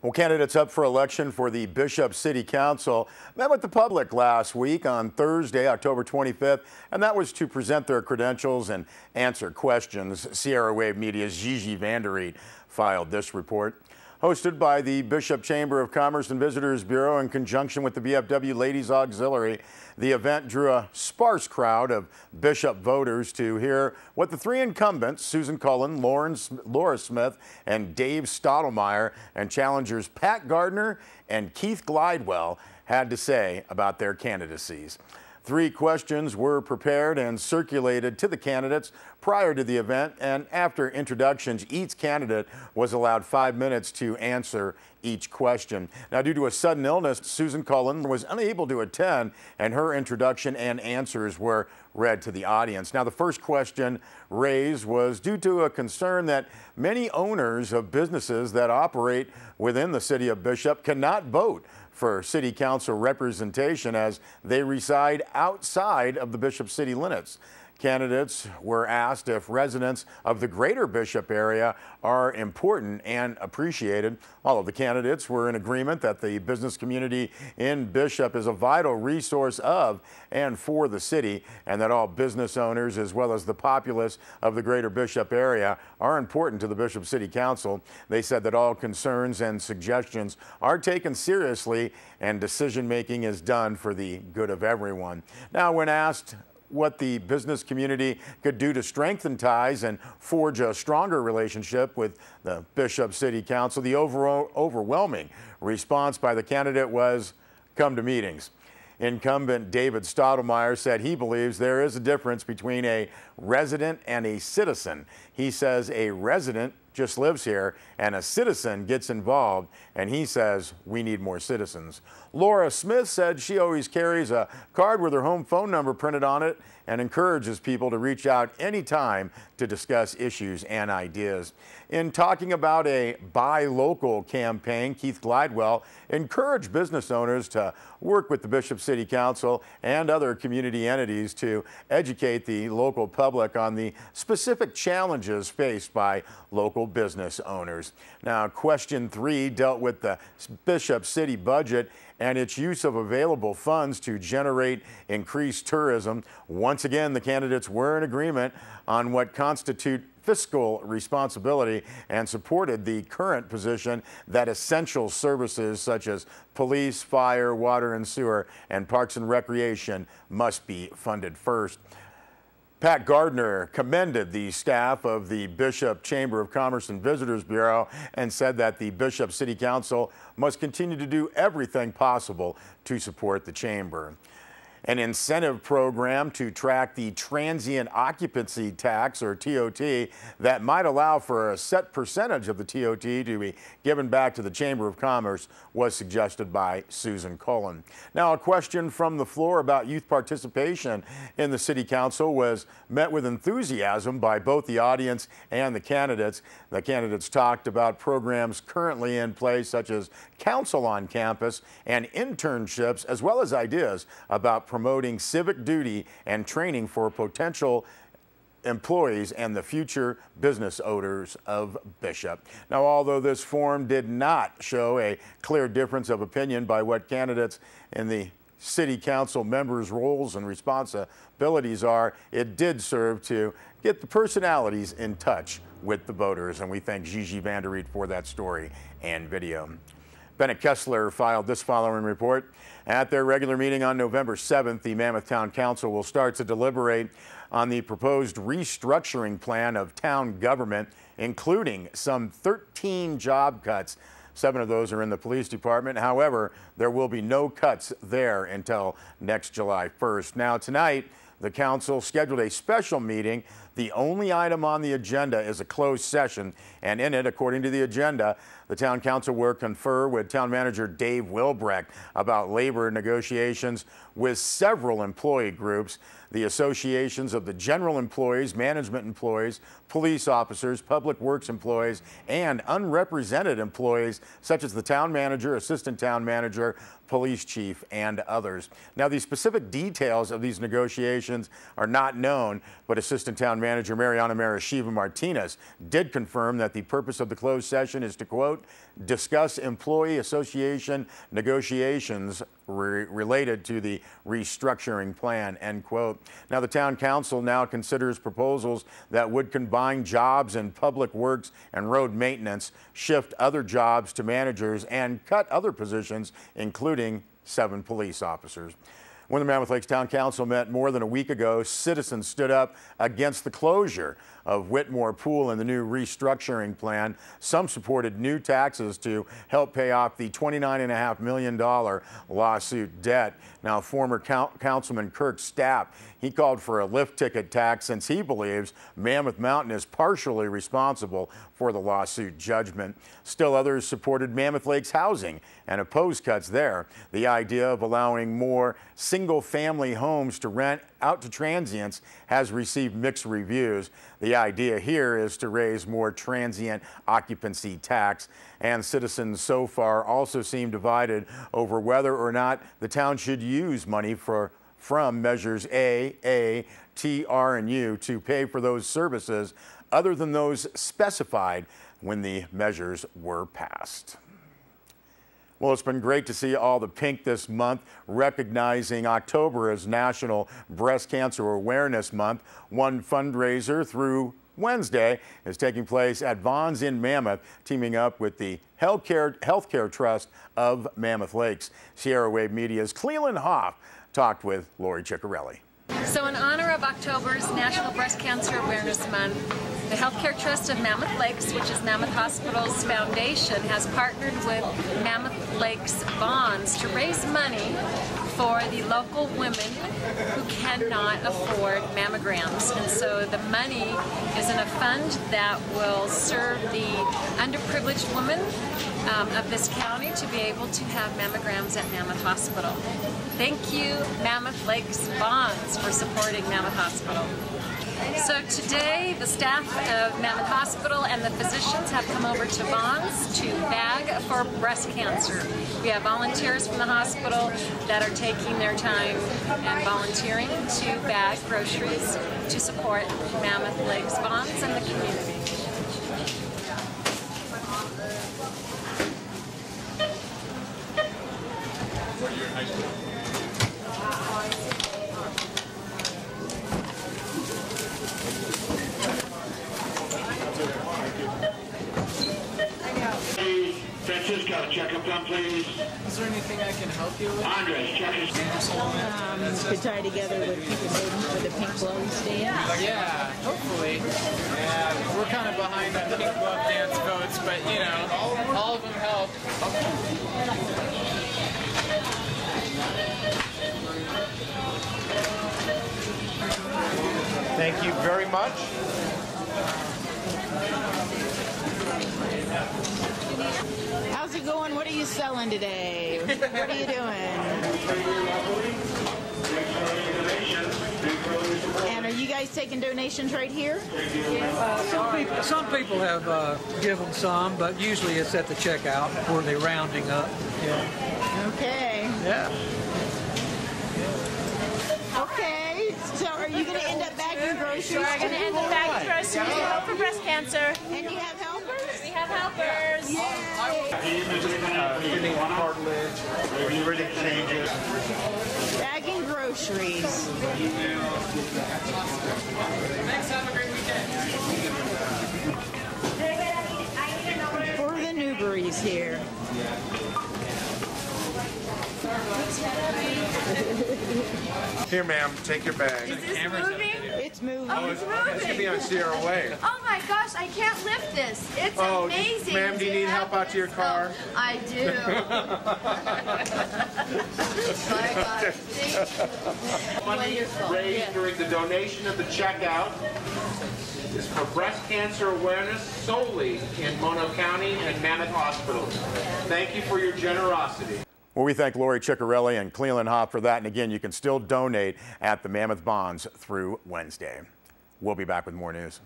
Well, candidates up for election for the Bishop City Council met with the public last week on Thursday, October 25th, and that was to present their credentials and answer questions. Sierra Wave Media's Gigi Vanderriet filed this report. Hosted by the Bishop Chamber of Commerce and Visitors Bureau in conjunction with the VFW Ladies Auxiliary, the event drew a sparse crowd of Bishop voters to hear what the three incumbents, Susan Cullen, Laura Smith, and Dave Stottlemyre, and challengers Pat Gardner and Keith Glidewell had to say about their candidacies. 3 questions were prepared and circulated to the candidates prior to the event, and after introductions, each candidate was allowed 5 minutes to answer each question. Now, due to a sudden illness, Susan Cullen was unable to attend, and her introduction and answers were read to the audience. Now, the first question raised was due to a concern that many owners of businesses that operate within the city of Bishop cannot vote for city council representation as they reside outside of the Bishop city limits. Candidates were asked if residents of the greater Bishop area are important and appreciated. All of the candidates were in agreement that the business community in Bishop is a vital resource of and for the city, and that all business owners as well as the populace of the greater Bishop area are important to the Bishop City Council. They said that all concerns and suggestions are taken seriously and decision-making is done for the good of everyone. Now, when asked what the business community could do to strengthen ties and forge a stronger relationship with the Bishop City Council, the overwhelming response by the candidate was, "Come to meetings." Incumbent David Stottlemyre said he believes there is a difference between a resident and a citizen. He says a resident just lives here and a citizen gets involved, and he says we need more citizens. Laura Smith said she always carries a card with her home phone number printed on it and encourages people to reach out anytime to discuss issues and ideas. In talking about a Buy Local campaign, Keith Glidewell encouraged business owners to work with the Bishop City Council and other community entities to educate the local public on the specific challenges faced by local business owners. Now, question 3 dealt with the Bishop City budget and its use of available funds to generate increased tourism. Once again, the candidates were in agreement on what constitute fiscal responsibility and supported the current position that essential services such as police, fire, water and sewer, and parks and recreation must be funded first. Pat Gardner commended the staff of the Bishop Chamber of Commerce and Visitors Bureau and said that the Bishop City Council must continue to do everything possible to support the chamber. An incentive program to track the transient occupancy tax, or TOT, that might allow for a set percentage of the TOT to be given back to the Chamber of Commerce was suggested by Susan Cullen. Now, a question from the floor about youth participation in the City Council was met with enthusiasm by both the audience and the candidates. The candidates talked about programs currently in place such as Council on Campus and internships, as well as ideas about promoting civic duty and training for potential employees and the future business owners of Bishop. Now, although this forum did not show a clear difference of opinion by what candidates in the City Council members' roles and responsibilities are, it did serve to get the personalities in touch with the voters, and we thank Gigi Vanderriet for that story and video. Bennett Kessler filed this following report. At their regular meeting on November 7th, the Mammoth Town Council will start to deliberate on the proposed restructuring plan of town government, including some 13 job cuts. 7 of those are in the police department. However, there will be no cuts there until next July 1st. Now, tonight, the council scheduled a special meeting. The only item on the agenda is a closed session, and in it, according to the agenda, the town council will confer with town manager Dave Wilbrecht about labor negotiations with several employee groups, the associations of the general employees, management employees, police officers, public works employees, and unrepresented employees such as the town manager, assistant town manager, police chief, and others. Now, the specific details of these negotiations are not known, but assistant town manager Manager Mariana Marashiva Martinez did confirm that the purpose of the closed session is to, quote, discuss employee association negotiations related to the restructuring plan, end quote. Now, the town council now considers proposals that would combine jobs in public works and road maintenance, shift other jobs to managers, and cut other positions, including 7 police officers. When the Mammoth Lakes Town Council met more than a week ago, citizens stood up against the closure of Whitmore Pool and the new restructuring plan. Some supported new taxes to help pay off the $29.5 million lawsuit debt. Now, former Councilman Kirk Stapp, he called for a lift ticket tax since he believes Mammoth Mountain is partially responsible for the lawsuit judgment. Still, others supported Mammoth Lakes housing and opposed cuts there. The idea of allowing more single-family homes to rent out to transients has received mixed reviews. The idea here is to raise more transient occupancy tax, and citizens so far also seem divided over whether or not the town should use money from measures A, T, R, and U to pay for those services other than those specified when the measures were passed. Well, it's been great to see all the pink this month, recognizing October as National Breast Cancer Awareness Month. One fundraiser through Wednesday is taking place at Vons in Mammoth, teaming up with the Healthcare Trust of Mammoth Lakes. Sierra Wave Media's Cleland Hoff talked with Lori Ciccarelli. So in honor of October's National Breast Cancer Awareness Month, the Healthcare Trust of Mammoth Lakes, which is Mammoth Hospital's foundation, has partnered with Mammoth Lakes Vons to raise money for the local women who cannot afford mammograms. And so the money is in a fund that will serve the underprivileged women of this county to be able to have mammograms at Mammoth Hospital. Thank you, Mammoth Lakes Vons, for supporting Mammoth Hospital. So today, the staff of Mammoth Hospital and the physicians have come over to Vons to bag for breast cancer. We have volunteers from the hospital that are taking their time and volunteering to bag groceries to support Mammoth Lakes Vons and the community. Francisco, check up done, please. Is there anything I can help you with? Andres, check us. To tie together with people waiting for the pink glow stand? Yeah, hopefully. Yeah, we're kind of behind on pink glove dance votes, but you know, all of them help. Thank you very much. How's it going? What are you selling today? What are you doing? And are you guys taking donations right here? Some people have given some, but usually it's at the checkout where they're rounding up. Yeah. Okay. Yeah. Okay. So are you going to end up bagging groceries? We're going to end up bagging groceries to help for breast cancer. And you have helpers? We have helpers. Getting cartilage. Are you ready to change it? Bagging groceries. Thanks, have a great weekend. For the Newberries here. Here, ma'am, take your bag. Is this moving? It's moving. Oh, it's moving. It's going to be on Sierra Wave. Oh my gosh, I can't lift this. It's amazing. Ma'am, do you need help out to your car? Oh, I do. My God. Money raised during the donation of the checkout is for breast cancer awareness solely in Mono County and Mammoth Hospital. Thank you for your generosity. Well, we thank Lori Ciccarelli and Cleland Hoff for that. And again, you can still donate at the Mammoth Vons through Wednesday. We'll be back with more news.